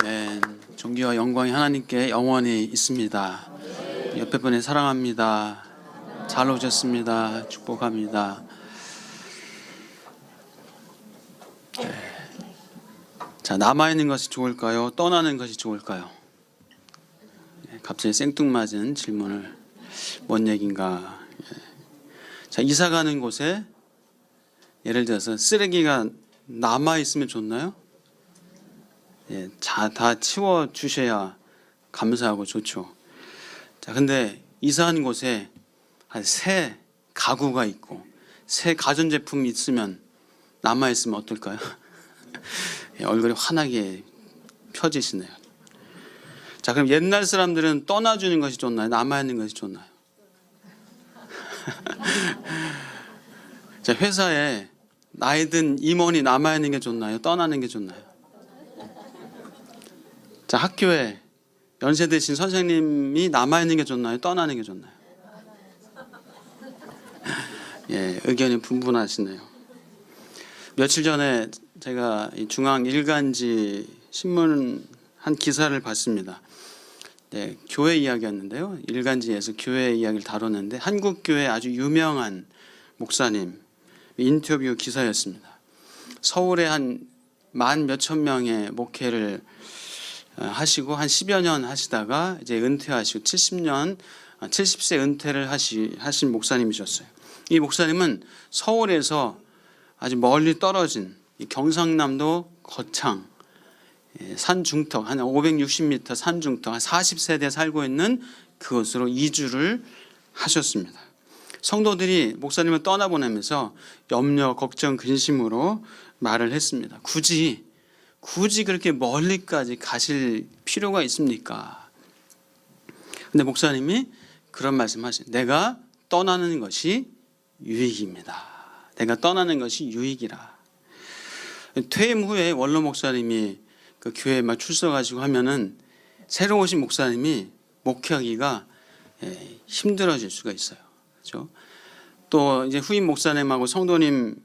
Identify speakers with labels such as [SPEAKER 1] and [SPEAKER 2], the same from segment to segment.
[SPEAKER 1] 네, 존귀와 영광이 하나님께 영원히 있습니다. 옆에 분에 사랑합니다. 잘 오셨습니다. 축복합니다. 네. 자, 남아있는 것이 좋을까요? 떠나는 것이 좋을까요? 네, 갑자기 생뚱맞은 질문을 뭔 얘기인가? 자, 이사 가는 곳에 예를 들어서 쓰레기가 남아있으면 좋나요? 예, 다 치워 주셔야 감사하고 좋죠. 자, 근데 이사하는 곳에 새 가구가 있고 새 가전제품이 있으면 남아 있으면 어떨까요? 예, 얼굴이 환하게 펴지시네요. 자, 그럼 옛날 사람들은 떠나주는 것이 좋나요? 남아 있는 것이 좋나요? 자, 회사에 나이 든 임원이 남아 있는 게 좋나요? 떠나는 게 좋나요? 자, 학교에 연세 드신 선생님이 남아있는 게 좋나요? 떠나는 게 좋나요? 예, 의견이 분분하시네요. 며칠 전에 제가 중앙 일간지 신문 한 기사를 봤습니다. 네, 교회 이야기였는데요. 일간지에서 교회 이야기를 다뤘는데 한국교회 아주 유명한 목사님 인터뷰 기사였습니다. 서울에 한 만 몇천 명의 목회를 하시고 한 10여 년 하시다가 이제 은퇴하시고 70세 은퇴를 하신 목사님이셨어요. 이 목사님은 서울에서 아주 멀리 떨어진 이 경상남도 거창 산 중턱 한 560m 산 중턱 한 40세대 살고 있는 그곳으로 이주를 하셨습니다. 성도들이 목사님을 떠나보내면서 염려, 걱정, 근심으로 말을 했습니다. 굳이 그렇게 멀리까지 가실 필요가 있습니까? 근데 목사님이 그런 말씀하시죠. 내가 떠나는 것이 유익입니다. 내가 떠나는 것이 유익이라. 퇴임 후에 원로 목사님이 그 교회에 막 출석하시고 하면은 새로 오신 목사님이 목회하기가 힘들어질 수가 있어요. 그렇죠? 또 이제 후임 목사님하고 성도님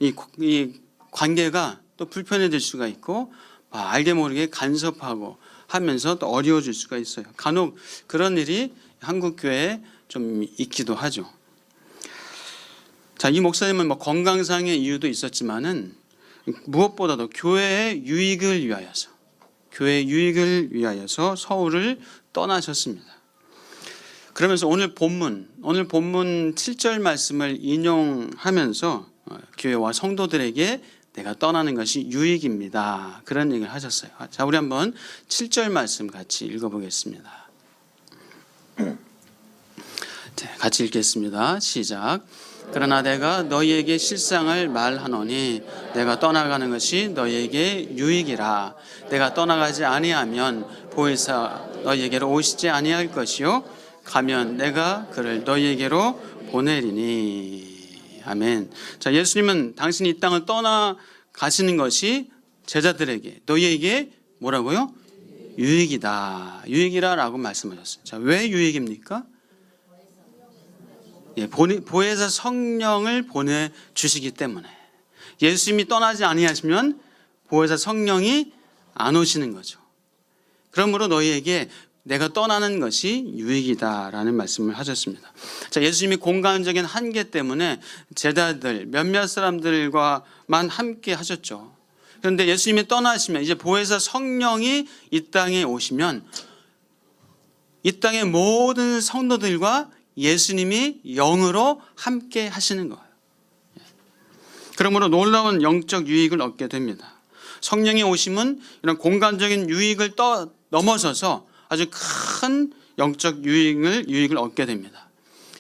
[SPEAKER 1] 이 관계가 또 불편해질 수가 있고 알게 모르게 간섭하고 하면서 또 어려워질 수가 있어요. 간혹 그런 일이 한국 교회에 좀 있기도 하죠. 자, 이 목사님은 뭐 건강상의 이유도 있었지만은 무엇보다도 교회의 유익을 위하여서 서울을 떠나셨습니다. 그러면서 오늘 본문 7절 말씀을 인용하면서 교회와 성도들에게 내가 떠나는 것이 유익입니다. 그런 얘기를 하셨어요. 자, 우리 한번 7절 말씀 같이 읽어보겠습니다. 자, 같이 읽겠습니다. 시작. 그러나 내가 너희에게 실상을 말하노니 내가 떠나가는 것이 너희에게 유익이라. 내가 떠나가지 아니하면 보혜사 너희에게로 오시지 아니할 것이요 가면 내가 그를 너희에게로 보내리니. 아멘. 자, 예수님은 당신이 이 땅을 떠나 가시는 것이 제자들에게 너희에게 뭐라고요? 유익이라라고 말씀하셨어요. 자, 왜 유익입니까? 예, 보혜사 성령을 보내주시기 때문에. 예수님이 떠나지 아니하시면 보혜사 성령이 안 오시는 거죠. 그러므로 너희에게 내가 떠나는 것이 유익이다라는 말씀을 하셨습니다. 자, 예수님이 공간적인 한계 때문에 제자들 몇몇 사람들과만 함께 하셨죠. 그런데 예수님이 떠나시면 이제 보혜사 성령이 이 땅에 오시면 이 땅의 모든 성도들과 예수님이 영으로 함께 하시는 거예요. 그러므로 놀라운 영적 유익을 얻게 됩니다. 성령이 오시면 이런 공간적인 유익을 넘어서서 아주 큰 영적 유익을 얻게 됩니다.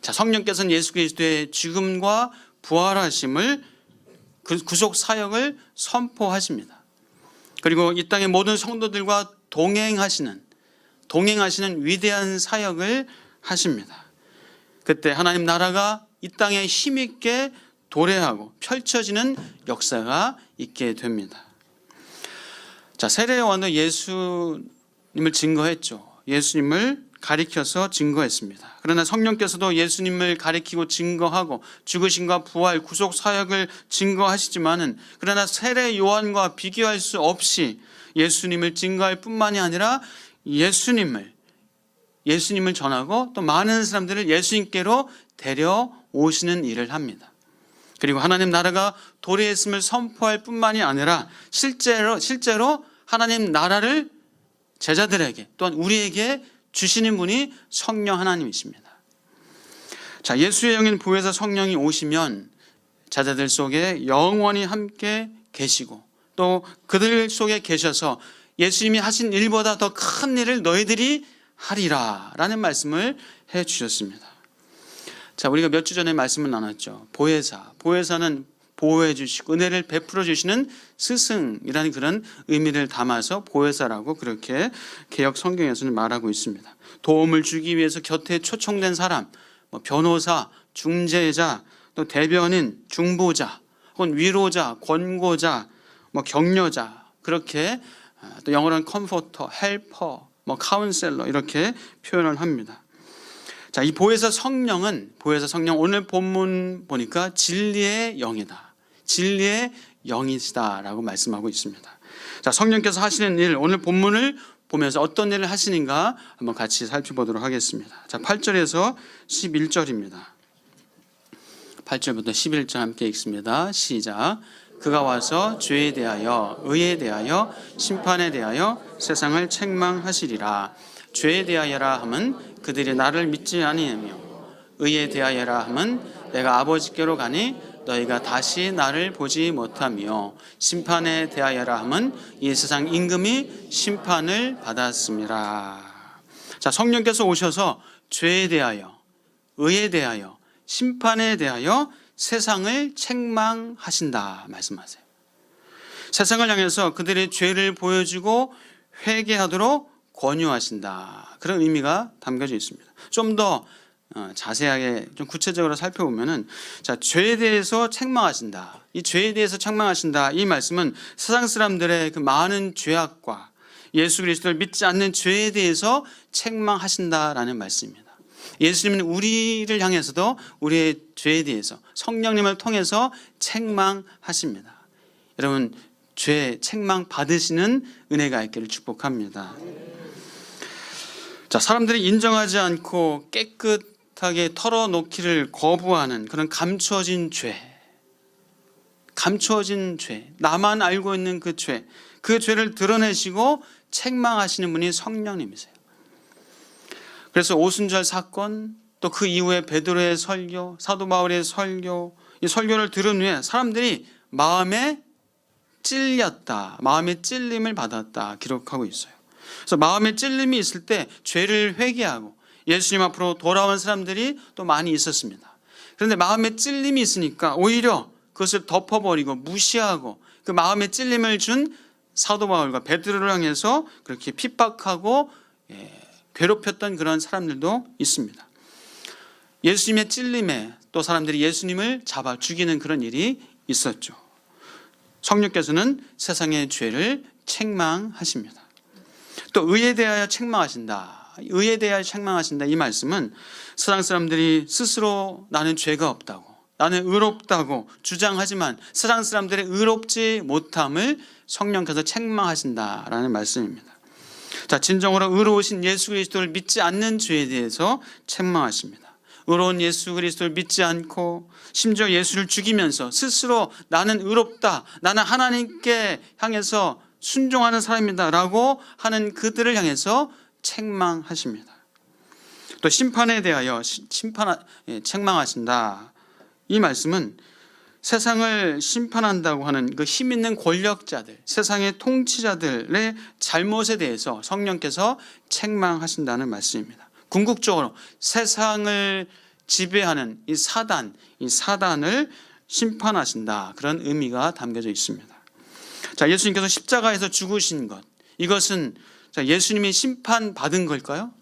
[SPEAKER 1] 자, 성령께서는 예수 그리스도의 죽음과 부활하심을 구속 사역을 선포하십니다. 그리고 이 땅의 모든 성도들과 동행하시는 위대한 사역을 하십니다. 그때 하나님 나라가 이 땅에 힘있게 도래하고 펼쳐지는 역사가 있게 됩니다. 자, 세례요한도 예수님을 증거했죠. 예수님을 가리켜서 증거했습니다. 그러나 성령께서도 예수님을 가리키고 증거하고 죽으심과 부활, 구속 사역을 증거하시지만은 그러나 세례 요한과 비교할 수 없이 예수님을 증거할 뿐만이 아니라 예수님을 전하고 또 많은 사람들을 예수님께로 데려오시는 일을 합니다. 그리고 하나님 나라가 도래했음을 선포할 뿐만이 아니라 실제로 하나님 나라를 제자들에게 또한 우리에게 주시는 분이 성령 하나님이십니다. 자, 예수의 영인 보혜사 성령이 오시면 제자들 속에 영원히 함께 계시고 또 그들 속에 계셔서 예수님이 하신 일보다 더 큰 일을 너희들이 하리라 라는 말씀을 해 주셨습니다. 자, 우리가 몇 주 전에 말씀을 나눴죠. 보혜사는 보호해 주시고 은혜를 베풀어 주시는 스승이라는 그런 의미를 담아서 보혜사라고 그렇게 개역 성경에서는 말하고 있습니다. 도움을 주기 위해서 곁에 초청된 사람, 변호사, 중재자, 또 대변인, 중보자, 혹은 위로자, 권고자, 격려자, 그렇게 또 영어로는 컴포터, 헬퍼, 카운셀러 이렇게 표현을 합니다. 자, 이 보혜사 성령 오늘 본문 보니까 진리의 영이다. 진리의 영이시다라고 말씀하고 있습니다. 자, 성령께서 하시는 일, 오늘 본문을 보면서 어떤 일을 하시는가 한번 같이 살펴보도록 하겠습니다. 자, 8절에서 11절입니다. 8절부터 11절 함께 읽습니다. 시작. 그가 와서 죄에 대하여, 의에 대하여, 심판에 대하여 세상을 책망하시리라. 죄에 대하여라 함은 그들이 나를 믿지 아니하며, 의에 대하여라 함은 내가 아버지께로 가니 너희가 다시 나를 보지 못하며, 심판에 대하여라 함은 이 세상 임금이 심판을 받았습니다. 자, 성령께서 오셔서 죄에 대하여, 의에 대하여, 심판에 대하여 세상을 책망하신다 말씀하세요. 세상을 향해서 그들의 죄를 보여주고 회개하도록 권유하신다. 그런 의미가 담겨져 있습니다. 좀 더 자세하게 좀 구체적으로 살펴보면은, 자, 죄에 대해서 책망하신다. 이 죄에 대해서 책망하신다. 이 말씀은 세상 사람들의 그 많은 죄악과 예수 그리스도를 믿지 않는 죄에 대해서 책망하신다라는 말씀입니다. 예수님은 우리를 향해서도 우리의 죄에 대해서 성령님을 통해서 책망하십니다. 여러분, 죄 책망 받으시는 은혜가 있기를 축복합니다. 자, 사람들이 인정하지 않고 깨끗하게 털어놓기를 거부하는 그런 감추어진 죄, 나만 알고 있는 그 죄를 드러내시고 책망하시는 분이 성령님이세요. 그래서 오순절 사건, 또 그 이후에 베드로의 설교, 사도 바울의 설교, 이 설교를 들은 후에 사람들이 마음에 찔렸다, 마음의 찔림을 받았다 기록하고 있어요. 그래서 마음의 찔림이 있을 때 죄를 회개하고 예수님 앞으로 돌아온 사람들이 또 많이 있었습니다. 그런데 마음의 찔림이 있으니까 오히려 그것을 덮어버리고 무시하고 그 마음의 찔림을 준 사도 바울과 베드로를 향해서 그렇게 핍박하고 괴롭혔던 그런 사람들도 있습니다. 예수님의 찔림에 또 사람들이 예수님을 잡아 죽이는 그런 일이 있었죠. 성령께서는 세상의 죄를 책망하십니다. 또 의에 대하여 책망하신다. 의에 대하여 책망하신다. 이 말씀은 세상 사람들이 스스로 나는 죄가 없다고, 나는 의롭다고 주장하지만 세상 사람들의 의롭지 못함을 성령께서 책망하신다라는 말씀입니다. 자, 진정으로 의로우신 예수 그리스도를 믿지 않는 죄에 대해서 책망하십니다. 의로운 예수 그리스도를 믿지 않고 심지어 예수를 죽이면서 스스로 나는 의롭다, 나는 하나님께 향해서 순종하는 사람이다 라고 하는 그들을 향해서 책망하십니다. 또 심판에 대하여 책망하신다. 이 말씀은 세상을 심판한다고 하는 그 힘 있는 권력자들, 세상의 통치자들의 잘못에 대해서 성령께서 책망하신다는 말씀입니다. 궁극적으로 세상을 지배하는 이 사단을 심판하신다. 그런 의미가 담겨져 있습니다. 자, 예수님께서 십자가에서 죽으신 것, 이것은 예수님이 심판받은 걸까요?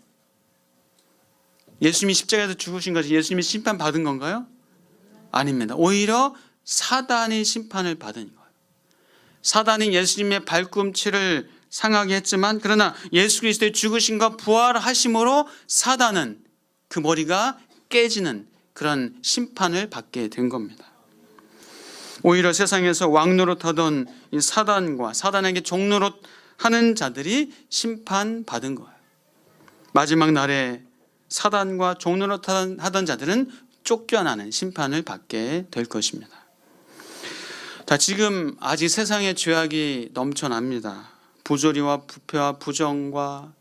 [SPEAKER 1] 예수님이 십자가에서 죽으신 것이 예수님이 심판받은 건가요? 아닙니다. 오히려 사단이 심판을 받은 거예요. 사단이 예수님의 발꿈치를 상하게 했지만 그러나 예수 그리스도의 죽으심과 부활하심으로 사단은 그 머리가 깨지는 그런 심판을 받게 된 겁니다. 오히려 세상에서 왕노릇하던 이 사단과 사단에게 종노릇하는 자들이 심판받은 거예요. 마지막 날에 사단과 종노릇하던 자들은 쫓겨나는 심판을 받게 될 것입니다. 자, 지금 아직 세상에 죄악이 넘쳐납니다. 부조리와 부패와 부정과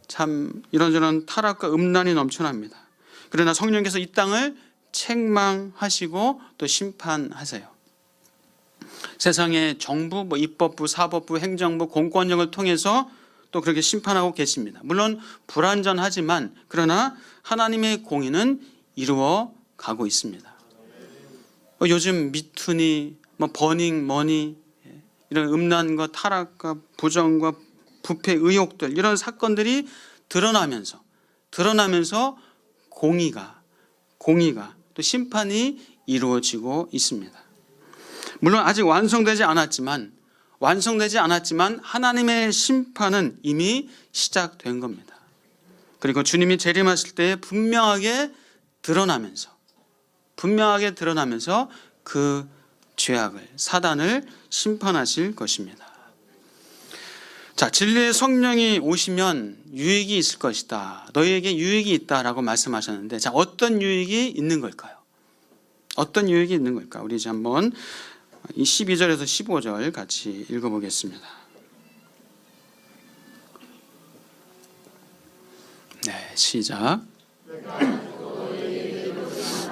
[SPEAKER 1] 참 이런저런 타락과 음란이 넘쳐납니다. 그러나 성령께서 이 땅을 책망하시고 또 심판하세요. 세상의 정부, 입법부, 사법부, 행정부, 공권력을 통해서 또 그렇게 심판하고 계십니다. 물론 불완전하지만 그러나 하나님의 공의는 이루어 가고 있습니다. 요즘 미투니, 버닝 머니, 이런 음란과 타락과 부정과 부패 의혹들 이런 사건들이 드러나면서 공의가 또 심판이 이루어지고 있습니다. 물론 아직 완성되지 않았지만 하나님의 심판은 이미 시작된 겁니다. 그리고 주님이 재림하실 때 분명하게 드러나면서 그 죄악을 사단을 심판하실 것입니다. 자, 진리의 성령이 오시면 유익이 있을 것이다. 너희에게 유익이 있다라고 말씀하셨는데, 자, 어떤 유익이 있는 걸까요? 어떤 유익이 있는 걸까? 우리 이제 한번 이 12절에서 15절 같이 읽어보겠습니다. 네, 시작.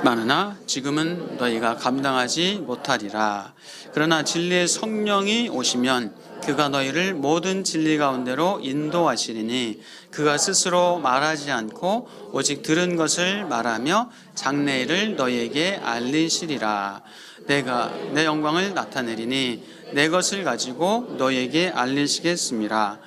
[SPEAKER 1] 만으나 지금은 너희가 감당하지 못하리라. 그러나 진리의 성령이 오시면 그가 너희를 모든 진리 가운데로 인도하시리니 그가 스스로 말하지 않고 오직 들은 것을 말하며 장래일을 너희에게 알리시리라. 내가 내 영광을 나타내리니 내 것을 가지고 너희에게 알리시겠음이라.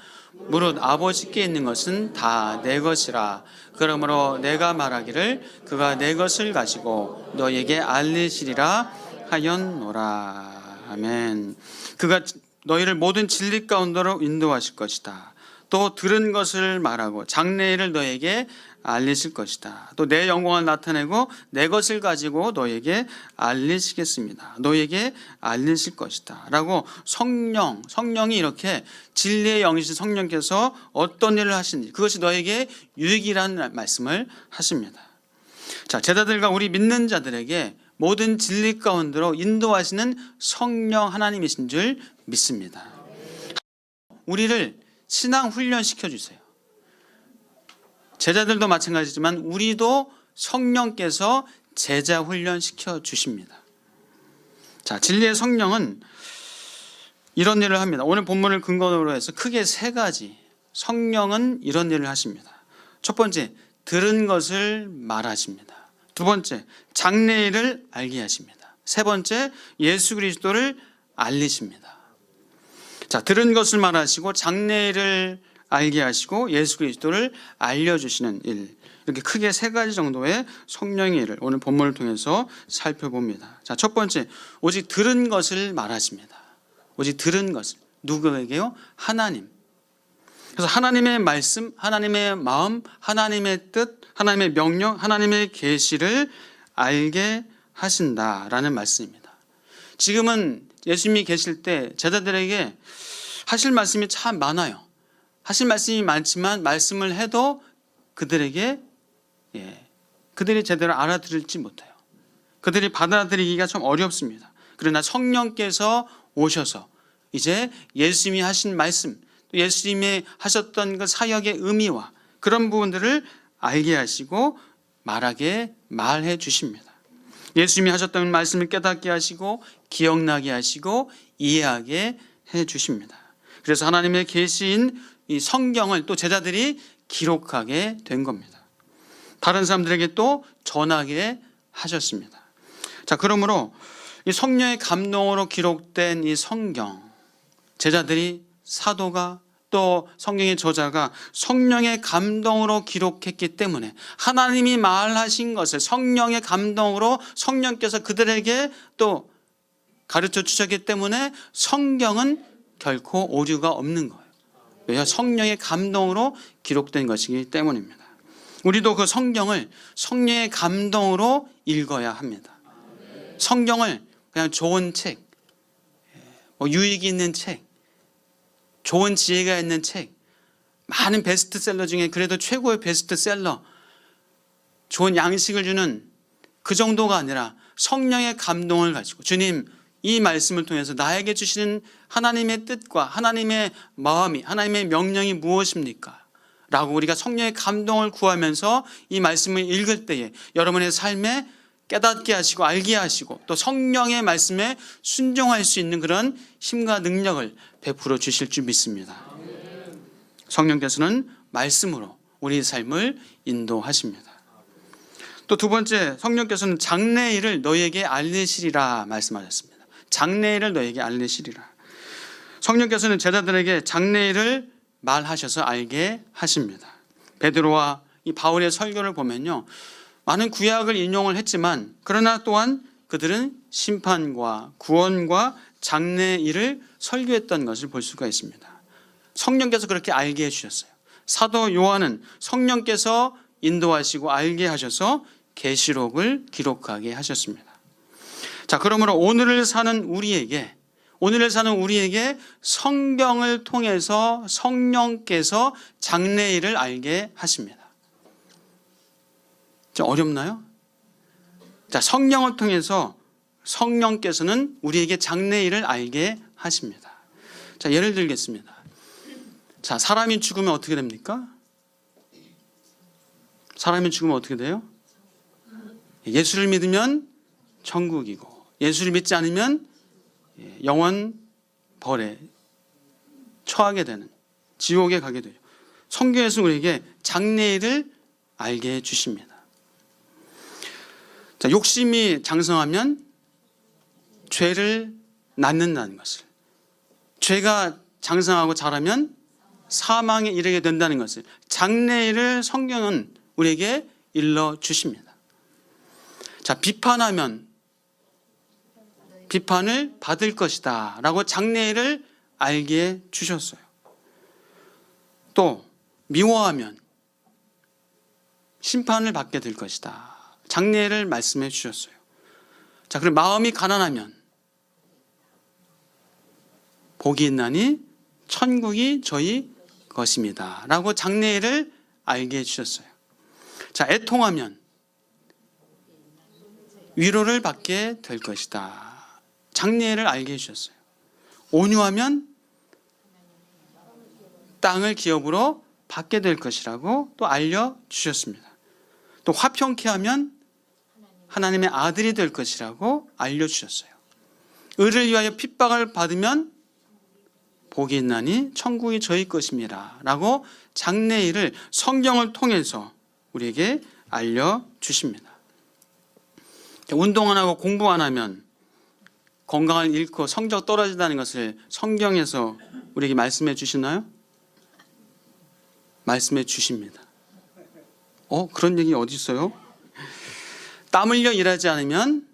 [SPEAKER 1] 무릇 아버지께 있는 것은 다 내 것이라. 그러므로 내가 말하기를 그가 내 것을 가지고 너희에게 알리시리라 하였노라. 아멘. 그가 너희를 모든 진리 가운데로 인도하실 것이다. 또 들은 것을 말하고 장래일을 너희에게 알리실 것이다. 또 내 영광을 나타내고 내 것을 가지고 너희에게 알리시겠습니다. 너희에게 알리실 것이다 라고 성령이 이렇게 진리의 영이신 성령께서 어떤 일을 하시는지 그것이 너희에게 유익이라는 말씀을 하십니다. 자, 제자들과 우리 믿는 자들에게 모든 진리 가운데로 인도하시는 성령 하나님이신 줄 믿습니다. 우리를 신앙 훈련시켜 주세요. 제자들도 마찬가지지만 우리도 성령께서 제자 훈련시켜 주십니다. 자, 진리의 성령은 이런 일을 합니다. 오늘 본문을 근거로 해서 크게 세 가지 성령은 이런 일을 하십니다. 첫 번째, 들은 것을 말하십니다. 두 번째, 장래일을 알게 하십니다. 세 번째, 예수 그리스도를 알리십니다. 자, 들은 것을 말하시고 장래일을 알게 하시고 예수 그리스도를 알려주시는 일, 이렇게 크게 세 가지 정도의 성령의 일을 오늘 본문을 통해서 살펴봅니다. 자, 첫 번째, 오직 들은 것을 말하십니다. 오직 들은 것을. 누구에게요? 하나님. 그래서 하나님의 말씀, 하나님의 마음, 하나님의 뜻, 하나님의 명령, 하나님의 계시를 알게 하신다라는 말씀입니다. 지금은 예수님이 계실 때 제자들에게 하실 말씀이 참 많아요. 하실 말씀이 많지만 말씀을 해도 그들이 제대로 알아들을지 못해요. 그들이 받아들이기가 좀 어렵습니다. 그러나 성령께서 오셔서 이제 예수님이 하신 말씀, 예수님이 하셨던 그 사역의 의미와 그런 부분들을 알게 하시고 말해 주십니다. 예수님이 하셨던 말씀을 깨닫게 하시고 기억나게 하시고 이해하게 해 주십니다. 그래서 하나님의 계시인 이 성경을 또 제자들이 기록하게 된 겁니다. 다른 사람들에게 또 전하게 하셨습니다. 자, 그러므로 이 성령의 감동으로 기록된 이 성경, 제자들이 사도가 또 성경의 저자가 성령의 감동으로 기록했기 때문에 하나님이 말하신 것을 성령의 감동으로 성령께서 그들에게 또 가르쳐 주셨기 때문에 성경은 결코 오류가 없는 거예요. 왜요? 성령의 감동으로 기록된 것이기 때문입니다. 우리도 그 성경을 성령의 감동으로 읽어야 합니다. 성경을 그냥 좋은 책, 유익이 있는 책, 좋은 지혜가 있는 책, 많은 베스트셀러 중에 그래도 최고의 베스트셀러, 좋은 양식을 주는 그 정도가 아니라 성령의 감동을 가지고 주님, 이 말씀을 통해서 나에게 주시는 하나님의 뜻과 하나님의 마음이, 하나님의 명령이 무엇입니까? 라고 우리가 성령의 감동을 구하면서 이 말씀을 읽을 때에 여러분의 삶에 깨닫게 하시고 알게 하시고 또 성령의 말씀에 순종할 수 있는 그런 힘과 능력을 베풀어 주실 줄 믿습니다. 성령께서는 말씀으로 우리 삶을 인도하십니다. 또 두 번째, 성령께서는 장래일을 너희에게 알리시리라 말씀하셨습니다. 장래일을 너희에게 알리시리라. 성령께서는 제자들에게 장래일을 말하셔서 알게 하십니다. 베드로와 이 바울의 설교를 보면요, 많은 구약을 인용을 했지만 그러나 또한 그들은 심판과 구원과 장래일을 설교했던 것을 볼 수가 있습니다. 성령께서 그렇게 알게 해주셨어요. 사도 요한은 성령께서 인도하시고 알게 하셔서 계시록을 기록하게 하셨습니다. 자, 그러므로 오늘을 사는 우리에게 성경을 통해서 성령께서 장래일을 알게 하십니다. 좀 어렵나요? 자, 성령을 통해서 성령께서는 우리에게 장래일을 알게 하십니다. 자, 예를 들겠습니다. 자, 사람이 죽으면 어떻게 됩니까? 사람이 죽으면 어떻게 돼요? 예수를 믿으면 천국이고, 예수를 믿지 않으면 영원 벌에 처하게 되는 지옥에 가게 돼요. 성경에서 우리에게 장래일을 알게 해 주십니다. 자, 욕심이 장성하면 죄를 낳는다는 것을, 죄가 장성하고 자라면 사망에 이르게 된다는 것을 장래일을 성경은 우리에게 일러 주십니다. 자, 비판하면 비판을 받을 것이다 라고 장래일을 알게 주셨어요. 또 미워하면 심판을 받게 될 것이다, 장래일을 말씀해 주셨어요. 자, 그리고 마음이 가난하면 복이 있나니 천국이 저희 것입니다 라고 장래일을 알게 해주셨어요. 자, 애통하면 위로를 받게 될 것이다, 장래일을 알게 해주셨어요. 온유하면 땅을 기업으로 받게 될 것이라고 또 알려주셨습니다. 또 화평케 하면 하나님의 아들이 될 것이라고 알려주셨어요. 의를 위하여 핍박을 받으면 복이 있나니 천국이 저희 것입니다 라고 장래일을 성경을 통해서 우리에게 알려주십니다. 운동 안 하고 공부 안 하면 건강을 잃고 성적 떨어진다는 것을 성경에서 우리에게 말씀해 주시나요? 말씀해 주십니다. 그런 얘기 어디 있어요? 땀 흘려 일하지 않으면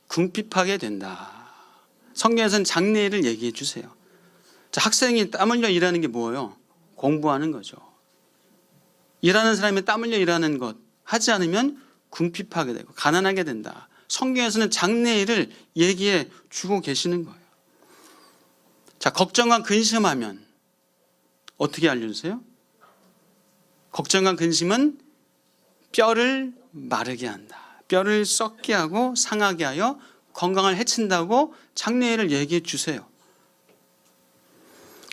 [SPEAKER 1] 궁핍하게 된다. 성경에서는 장래일을 얘기해 주세요. 자, 학생이 땀 흘려 일하는 게 뭐예요? 공부하는 거죠. 일하는 사람이 땀 흘려 일하는 것 하지 않으면 궁핍하게 되고 가난하게 된다. 성경에서는 장래일을 얘기해 주고 계시는 거예요. 자, 걱정과 근심하면 어떻게 알려주세요? 걱정과 근심은 뼈를 마르게 한다, 뼈를 썩게 하고 상하게 하여 건강을 해친다고 장래일을 얘기해 주세요.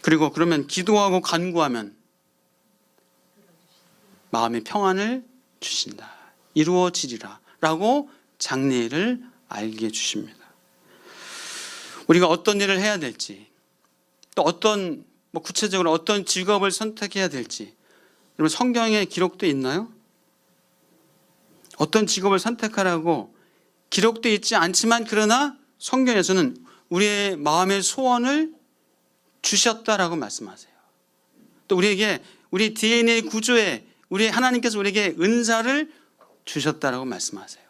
[SPEAKER 1] 그리고 그러면 기도하고 간구하면 마음의 평안을 주신다, 이루어지리라 라고 장래일을 알게 해주십니다. 우리가 어떤 일을 해야 될지, 또 어떤 구체적으로 어떤 직업을 선택해야 될지 여러분 성경에 기록되어 있나요? 어떤 직업을 선택하라고 기록되어 있지 않지만 그러나 성경에서는 우리의 마음의 소원을 주셨다라고 말씀하세요. 또 우리에게 우리 DNA 구조에 우리 하나님께서 우리에게 은사를 주셨다라고 말씀하세요.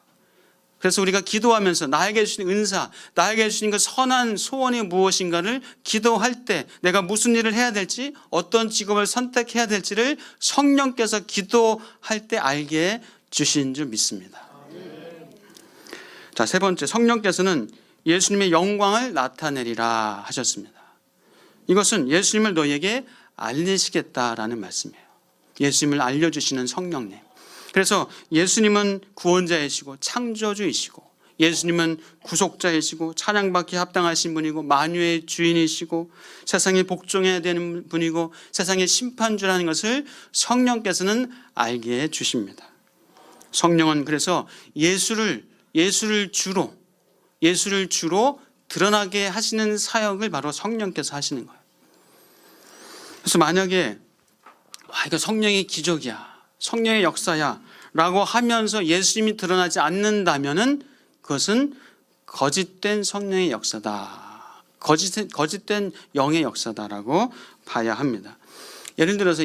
[SPEAKER 1] 그래서 우리가 기도하면서 나에게 주신 은사, 나에게 주신 그 선한 소원이 무엇인가를 기도할 때 내가 무슨 일을 해야 될지, 어떤 직업을 선택해야 될지를 성령께서 기도할 때 알게 주신 줄 믿습니다. 자, 세 번째, 성령께서는 예수님의 영광을 나타내리라 하셨습니다. 이것은 예수님을 너희에게 알리시겠다라는 말씀이에요. 예수님을 알려주시는 성령님. 그래서 예수님은 구원자이시고 창조주이시고, 예수님은 구속자이시고 찬양받기 합당하신 분이고, 만유의 주인이시고, 세상에 복종해야 되는 분이고, 세상의 심판주라는 것을 성령께서는 알게 해주십니다. 성령은 그래서 예수를 주로 드러나게 하시는 사역을 바로 성령께서 하시는 거예요. 그래서 만약에 이거 성령의 기적이야, 성령의 역사야 라고 하면서 예수님이 드러나지 않는다면은 그것은 거짓된 성령의 역사다, 거짓된 영의 역사다라고 봐야 합니다. 예를 들어서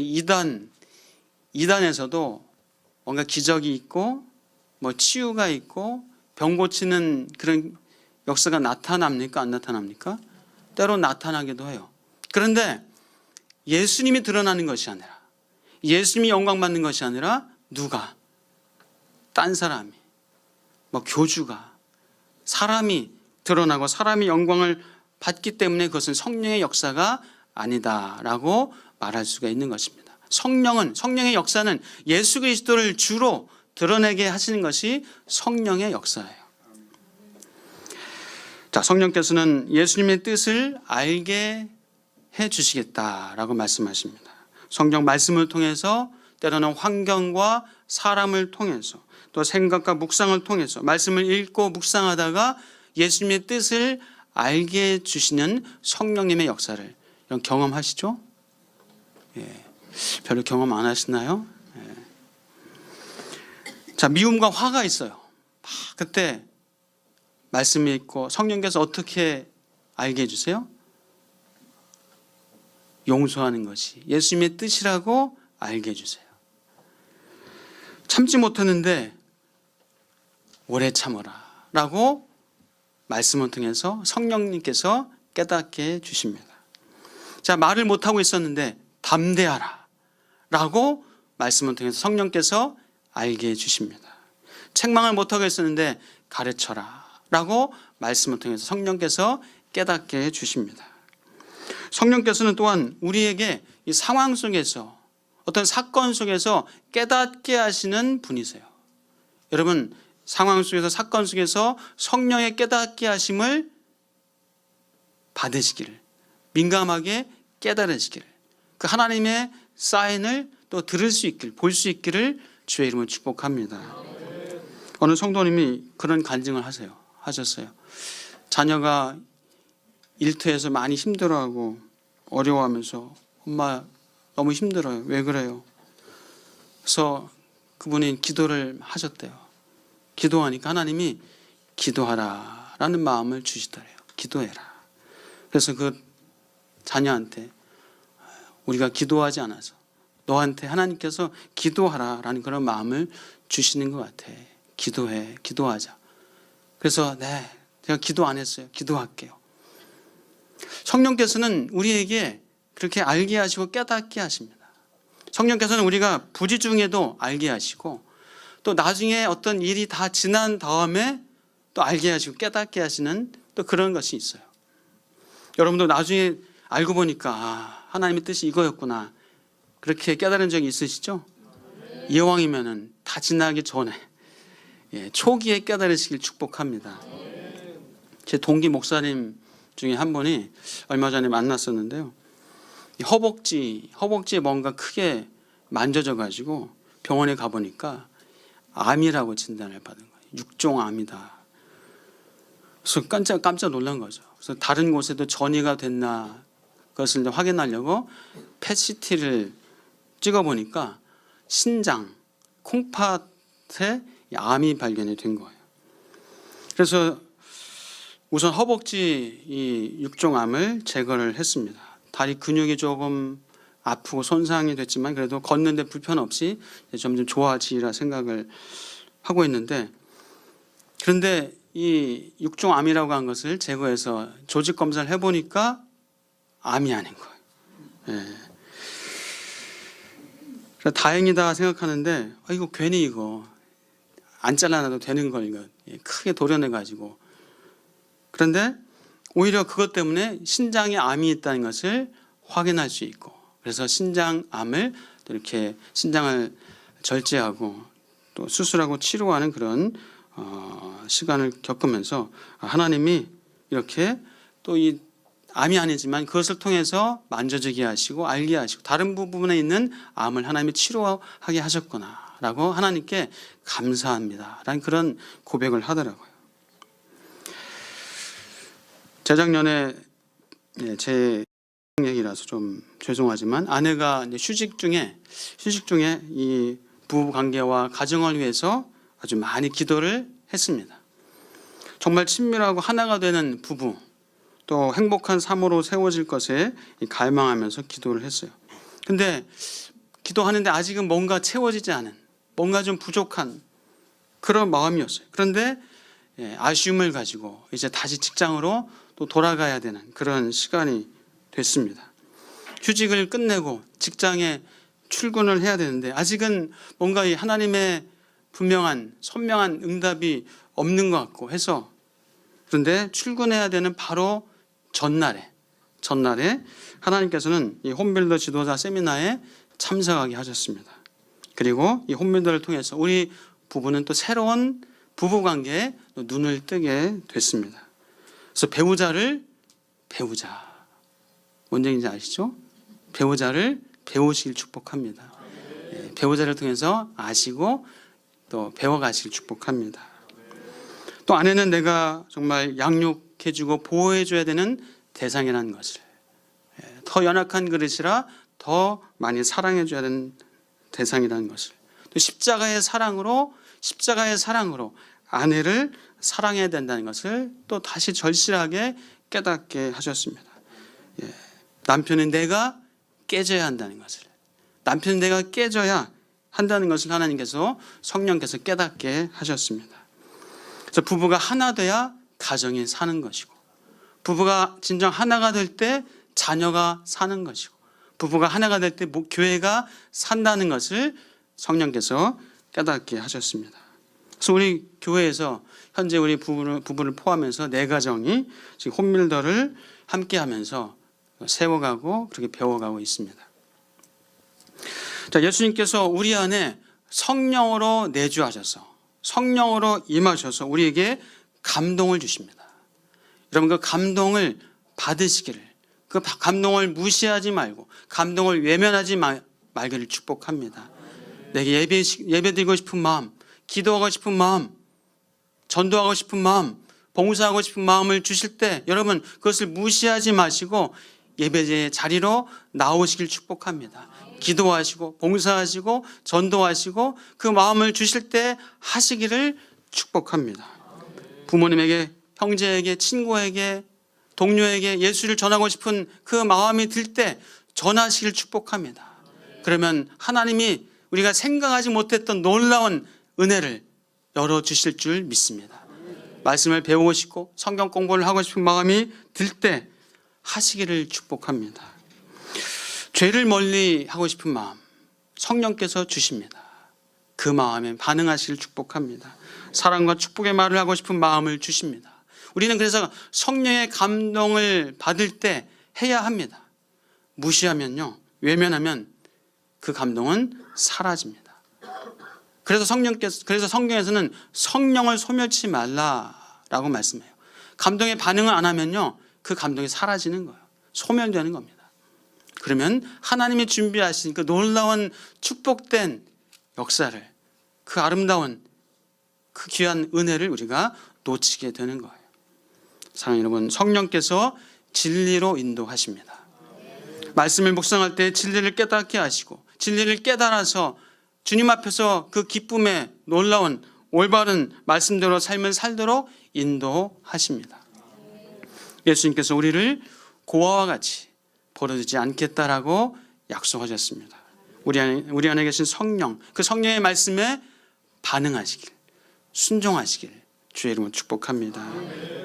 [SPEAKER 1] 이단에서도 뭔가 기적이 있고 뭐 치유가 있고 병 고치는 그런 역사가 나타납니까? 안 나타납니까? 때로 나타나기도 해요. 그런데 예수님이 드러나는 것이 아니라, 예수님이 영광 받는 것이 아니라 누가? 딴 사람이, 뭐 교주가, 사람이 드러나고 사람이 영광을 받기 때문에 그것은 성령의 역사가 아니다라고 말할 수가 있는 것입니다. 성령의 역사는 예수 그리스도를 주로 드러내게 하시는 것이 성령의 역사예요. 자, 성령께서는 예수님의 뜻을 알게 해 주시겠다라고 말씀하십니다. 성경 말씀을 통해서, 때로는 환경과 사람을 통해서, 또 생각과 묵상을 통해서 말씀을 읽고 묵상하다가 예수님의 뜻을 알게 해 주시는 성령님의 역사를 이런 경험하시죠? 예, 별로 경험 안 하시나요? 예. 자, 미움과 화가 있어요. 그때 말씀이 있고 성령께서 어떻게 알게 해주세요? 용서하는 것이 예수님의 뜻이라고 알게 해주세요. 참지 못했는데 오래 참어라 라고 말씀을 통해서 성령님께서 깨닫게 해주십니다. 자, 말을 못하고 있었는데 담대하라 라고 말씀을 통해서 성령께서 알게 해주십니다. 책망을 못하고 있었는데 가르쳐라 라고 말씀을 통해서 성령께서 깨닫게 해주십니다. 성령께서는 또한 우리에게 이 상황 속에서, 어떤 사건 속에서 깨닫게 하시는 분이세요. 여러분, 상황 속에서, 사건 속에서 성령의 깨닫게 하심을 받으시기를, 민감하게 깨달으시기를, 그 하나님의 사인을 또 들을 수 있기를, 볼 수 있기를 주의 이름으로 축복합니다. 어느 성도님이 그런 간증을 하셨어요. 자녀가 일터에서 많이 힘들어하고 어려워하면서 엄마 너무 힘들어요. 왜 그래요? 그래서 그분이 기도를 하셨대요. 기도하니까 하나님이 기도하라 라는 마음을 주시더래요. 기도해라. 그래서 그 자녀한테 우리가 기도하지 않아서 너한테 하나님께서 기도하라 라는 그런 마음을 주시는 것 같아. 기도해, 기도하자. 그래서 네, 제가 기도 안 했어요. 기도할게요. 성령께서는 우리에게 그렇게 알게 하시고 깨닫게 하십니다. 성령께서는 우리가 부지 중에도 알게 하시고, 또 나중에 어떤 일이 다 지난 다음에 또 알게 하시고 깨닫게 하시는 또 그런 것이 있어요. 여러분도 나중에 알고 보니까 하나님의 뜻이 이거였구나, 그렇게 깨달은 적이 있으시죠? 이왕이면은 다 지나기 전에 초기에 깨달으시길 축복합니다. 제 동기 목사님 중에 한 분이 얼마 전에 만났었는데요. 허벅지에 뭔가 크게 만져져 가지고 병원에 가보니까 암이라고 진단을 받은 거예요. 6종 암이다. 그래서 깜짝 놀란 거죠. 그래서 다른 곳에도 전이가 됐나 그것을 확인하려고 펫CT를 찍어보니까 신장, 콩팥에 암이 발견이 된 거예요. 그래서 우선 허벅지 이 6종 암을 제거를 했습니다. 다리 근육이 조금 아프고 손상이 됐지만 그래도 걷는데 불편 없이 점점 좋아지리라 생각을 하고 있는데, 그런데 이 육종암이라고 한 것을 제거해서 조직 검사를 해보니까 암이 아닌 거예요. 예. 그래서 다행이다 생각하는데 이거 괜히 이거 안 잘라놔도 되는 걸 이거 크게 도려내가지고, 그런데 오히려 그것 때문에 신장에 암이 있다는 것을 확인할 수 있고, 그래서 신장암을 또 이렇게 신장을 절제하고 또 수술하고 치료하는 그런 시간을 겪으면서 하나님이 이렇게 또 이 암이 아니지만 그것을 통해서 만져지게 하시고 알게 하시고 다른 부분에 있는 암을 하나님이 치료하게 하셨구나 라고 하나님께 감사합니다 라는 그런 고백을 하더라고요. 재작년에 제 얘기라서 좀 죄송하지만 아내가 이제 휴직 중에 이 부부 관계와 가정을 위해서 아주 많이 기도를 했습니다. 정말 친밀하고 하나가 되는 부부, 또 행복한 삶으로 세워질 것에 갈망하면서 기도를 했어요. 근데 기도하는데 아직은 뭔가 채워지지 않은, 뭔가 좀 부족한 그런 마음이었어요. 그런데 아쉬움을 가지고 이제 다시 직장으로 또 돌아가야 되는 그런 시간이 됐습니다. 휴직을 끝내고 직장에 출근을 해야 되는데 아직은 뭔가 이 하나님의 분명한 선명한 응답이 없는 것 같고 해서, 그런데 출근해야 되는 바로 전날에 하나님께서는 이 홈빌더 지도자 세미나에 참석하게 하셨습니다. 그리고 이 홈빌더를 통해서 우리 부부는 또 새로운 부부관계에 눈을 뜨게 됐습니다. 그래서 배우자 뭔 얘기인지 아시죠? 배우자를 배우시길 축복합니다. 배우자를 통해서 아시고 또 배워가시길 축복합니다. 또 아내는 내가 정말 양육해주고 보호해줘야 되는 대상이라는 것을, 더 연약한 그릇이라 더 많이 사랑해줘야 되는 대상이라는 것을, 또 십자가의 사랑으로 아내를 사랑해야 된다는 것을 또 다시 절실하게 깨닫게 하셨습니다. 남편은 내가 깨져야 한다는 것을, 남편은 내가 깨져야 한다는 것을 하나님께서 성령께서 깨닫게 하셨습니다. 그래서 부부가 하나 돼야 가정이 사는 것이고, 부부가 진정 하나가 될 때 자녀가 사는 것이고, 부부가 하나가 될 때 교회가 산다는 것을 성령께서 깨닫게 하셨습니다. 그래서 우리 교회에서 현재 우리 부부를 포함해서 4가정이 지금 홈빌더를 함께하면서 세워가고 그렇게 배워가고 있습니다. 자, 예수님께서 우리 안에 성령으로 내주하셔서 성령으로 임하셔서 우리에게 감동을 주십니다. 여러분 그 감동을 받으시기를, 그 감동을 무시하지 말고 감동을 외면하지 말기를 축복합니다. 내게 예배드리고 싶은 마음, 기도하고 싶은 마음, 전도하고 싶은 마음, 봉사하고 싶은 마음을 주실 때 여러분 그것을 무시하지 마시고 예배의 자리로 나오시길 축복합니다. 기도하시고 봉사하시고 전도하시고 그 마음을 주실 때 하시기를 축복합니다. 부모님에게, 형제에게, 친구에게, 동료에게 예수를 전하고 싶은 그 마음이 들 때 전하시길 축복합니다. 그러면 하나님이 우리가 생각하지 못했던 놀라운 은혜를 열어주실 줄 믿습니다. 말씀을 배우고 싶고 성경 공부를 하고 싶은 마음이 들 때 하시기를 축복합니다. 죄를 멀리 하고 싶은 마음 성령께서 주십니다. 그 마음에 반응하시길 축복합니다. 사랑과 축복의 말을 하고 싶은 마음을 주십니다. 우리는 그래서 성령의 감동을 받을 때 해야 합니다. 무시하면요, 외면하면 그 감동은 사라집니다. 그래서 성경에서는 성령을 소멸치 말라라고 말씀해요. 감동에 반응을 안 하면요, 그 감동이 사라지는 거예요. 소멸되는 겁니다. 그러면 하나님이 준비하신 그 놀라운 축복된 역사를, 그 아름다운 그 귀한 은혜를 우리가 놓치게 되는 거예요. 사랑하는 여러분, 성령께서 진리로 인도하십니다. 말씀을 묵상할 때 진리를 깨닫게 하시고 진리를 깨달아서 주님 앞에서 그 기쁨의 놀라운 올바른 말씀대로 삶을 살도록 인도하십니다. 예수님께서 우리를 고아와 같이 버려두지 않겠다라고 약속하셨습니다. 우리 안에 계신 성령, 그 성령의 말씀에 반응하시길, 순종하시길 주의 이름으로 축복합니다.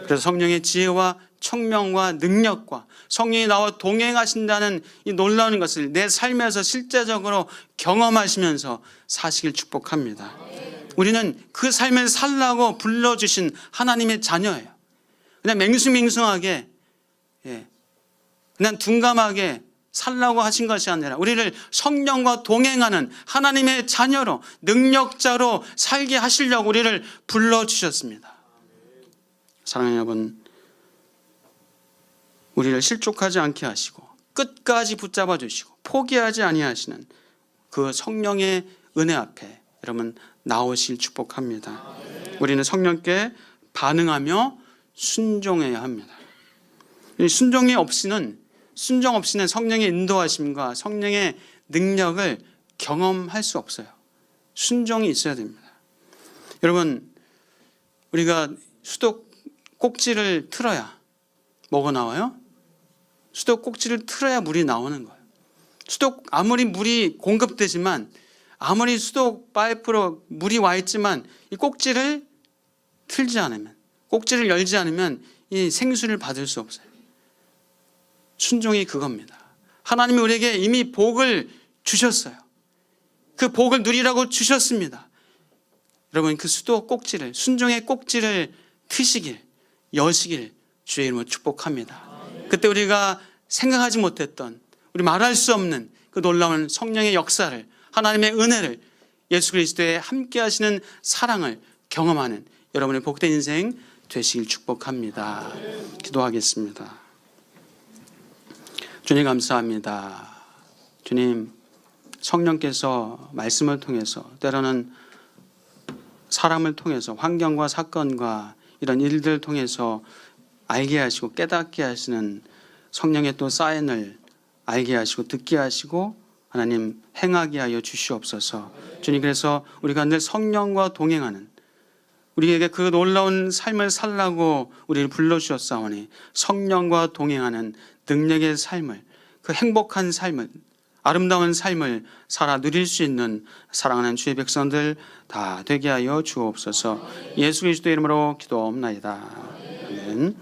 [SPEAKER 1] 그래서 성령의 지혜와 청명과 능력과 성령이 나와 동행하신다는 이 놀라운 것을 내 삶에서 실제적으로 경험하시면서 사시길 축복합니다. 우리는 그 삶을 살라고 불러주신 하나님의 자녀예요. 그냥 맹숭맹숭하게 그냥 둔감하게 살라고 하신 것이 아니라 우리를 성령과 동행하는 하나님의 자녀로 능력자로 살게 하시려고 우리를 불러주셨습니다. 사랑하는 여러분, 우리를 실족하지 않게 하시고 끝까지 붙잡아 주시고 포기하지 아니하시는 그 성령의 은혜 앞에 여러분 나오실 축복합니다. 우리는 성령께 반응하며 순종해야 합니다. 순종 없이는 성령의 인도하심과 성령의 능력을 경험할 수 없어요. 순종이 있어야 됩니다. 여러분, 우리가 수도 꼭지를 틀어야 뭐가 나와요? 수도 꼭지를 틀어야 물이 나오는 거예요. 아무리 물이 공급되지만 아무리 수도 파이프로 물이 와 있지만 이 꼭지를 틀지 않으면, 꼭지를 열지 않으면 이 생수를 받을 수 없어요. 순종이 그겁니다. 하나님이 우리에게 이미 복을 주셨어요. 그 복을 누리라고 주셨습니다. 여러분, 그 수도 꼭지를, 순종의 꼭지를 트시길, 여시길 주의 이름으로 축복합니다. 그때 우리가 생각하지 못했던, 우리 말할 수 없는 그 놀라운 성령의 역사를, 하나님의 은혜를, 예수 그리스도의 함께 하시는 사랑을 경험하는 여러분의 복된 인생 되시길 축복합니다. 기도하겠습니다. 주님 감사합니다. 주님, 성령께서 말씀을 통해서 때로는 사람을 통해서 환경과 사건과 이런 일들을 통해서 알게 하시고 깨닫게 하시는 성령의 또 사인을 알게 하시고 듣게 하시고 하나님 행하게 하여 주시옵소서. 주님, 그래서 우리가 늘 성령과 동행하는, 우리에게 그 놀라운 삶을 살라고 우리를 불러주셨사오니 성령과 동행하는 능력의 삶을, 그 행복한 삶을, 아름다운 삶을 살아 누릴 수 있는 사랑하는 주의 백성들 다 되게 하여 주옵소서. 예수 그리스도의 이름으로 기도옵나이다. 아멘.